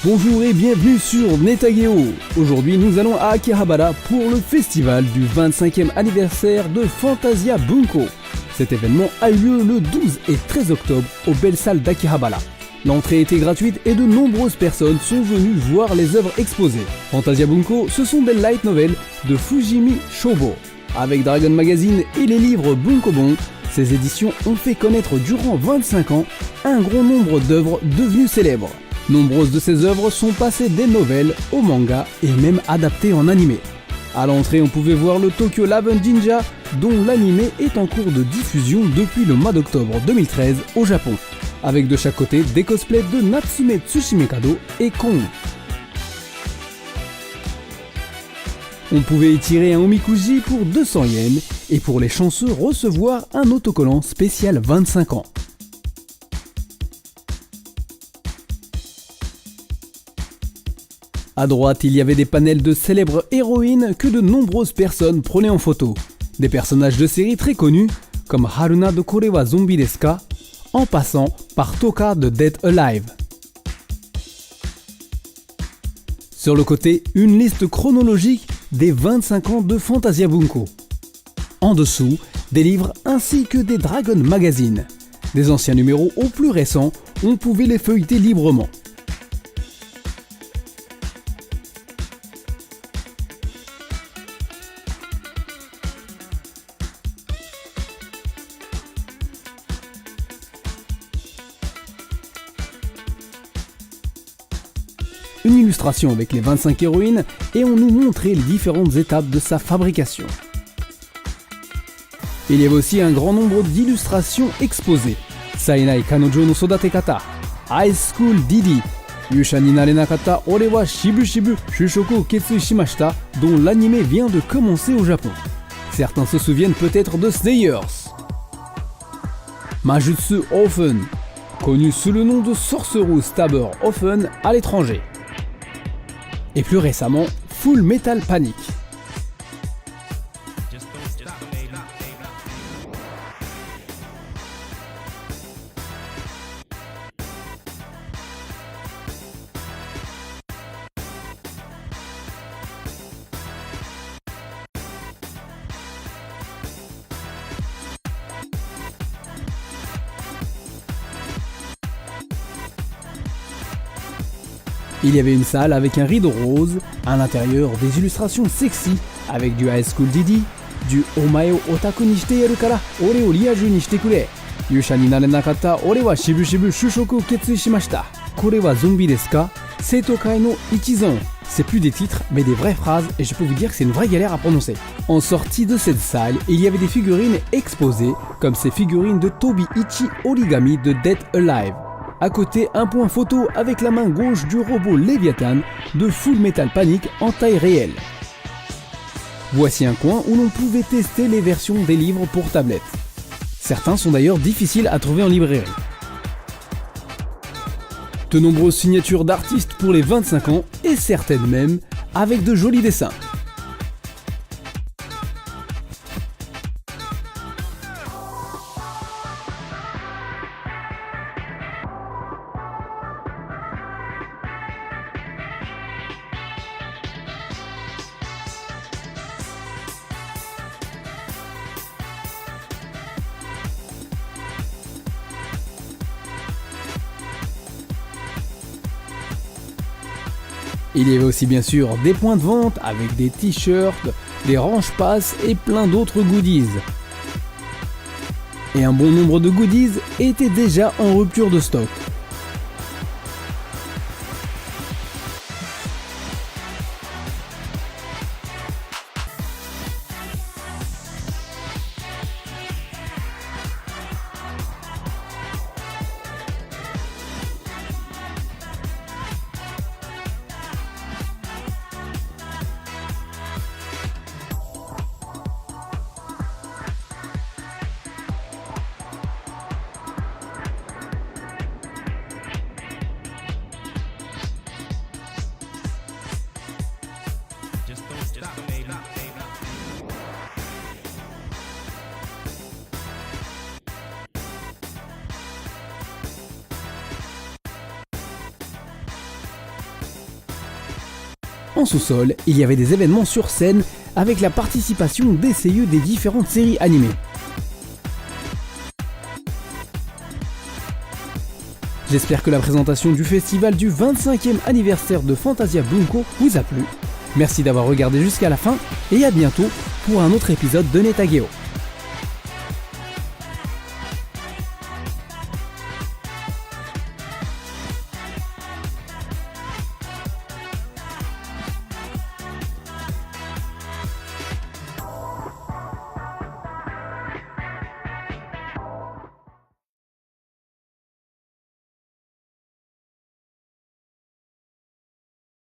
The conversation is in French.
Bonjour et bienvenue sur Netageo. Aujourd'hui nous allons à Akihabara pour le festival du 25e anniversaire de Fantasia Bunko. Cet événement a eu lieu le 12 et 13 octobre aux belles salles d'Akihabara. L'entrée était gratuite et de nombreuses personnes sont venues voir les œuvres exposées. Fantasia Bunko, ce sont des light novels de Fujimi Shobo. Avec Dragon Magazine et les livres Bunkobon, ces éditions ont fait connaître durant 25 ans un grand nombre d'œuvres devenues célèbres. Nombreuses de ces œuvres sont passées des nouvelles au manga et même adaptées en animé. À l'entrée, on pouvait voir le Tokyo Laven Jinja, dont l'animé est en cours de diffusion depuis le mois d'octobre 2013 au Japon, avec de chaque côté des cosplays de Natsume Tsushimekado et Kon. On pouvait y tirer un omikuji pour 200 yens et pour les chanceux recevoir un autocollant spécial 25 ans. À droite, il y avait des panels de célèbres héroïnes que de nombreuses personnes prenaient en photo. Des personnages de séries très connus, comme Haruna de Kore wa Zombie desu ka, en passant par Toka de Dead Alive. Sur le côté, une liste chronologique des 25 ans de Fantasia Bunko. En dessous, des livres ainsi que des Dragon Magazine. Des anciens numéros aux plus récents, on pouvait les feuilleter librement. Une illustration avec les 25 héroïnes et on nous montrait les différentes étapes de sa fabrication. Il y avait aussi un grand nombre d'illustrations exposées. Sainai Kanojo no Sodatekata, High School Didi, Yusha ni narenakata ore wa shibu shibu shushoku ketsui shimashita, dont l'anime vient de commencer au Japon. Certains se souviennent peut-être de Slayers. Majutsu Offen, connu sous le nom de Sorcerer Stabber Offen à l'étranger. Et plus récemment, Full Metal Panic. Il y avait une salle avec un rideau rose, à l'intérieur des illustrations sexy avec du High School Didi, du Omae o otaku ni shite yaru kara ore o riaju ni shite kure, Yusha ni narenakata ore wa shibu shibu shushoku ketsui shimashita, kore wa zombie desu ka, Seitokai no Ichizon. C'est plus des titres mais des vraies phrases et je peux vous dire que c'est une vraie galère à prononcer. En sortie de cette salle, il y avait des figurines exposées comme ces figurines de Tobi Ichi Origami de Dead Alive. À côté, un point photo avec la main gauche du robot Léviathan de Full Metal Panic en taille réelle. Voici un coin où l'on pouvait tester les versions des livres pour tablette. Certains sont d'ailleurs difficiles à trouver en librairie. De nombreuses signatures d'artistes pour les 25 ans et certaines même avec de jolis dessins. Il y avait aussi bien sûr des points de vente avec des t-shirts, des range-passes et plein d'autres goodies. Et un bon nombre de goodies étaient déjà en rupture de stock. En sous-sol, il y avait des événements sur scène avec la participation des seiyū des différentes séries animées. J'espère que la présentation du festival du 25e anniversaire de Fantasia Bunko vous a plu. Merci d'avoir regardé jusqu'à la fin et à bientôt pour un autre épisode de Netageo.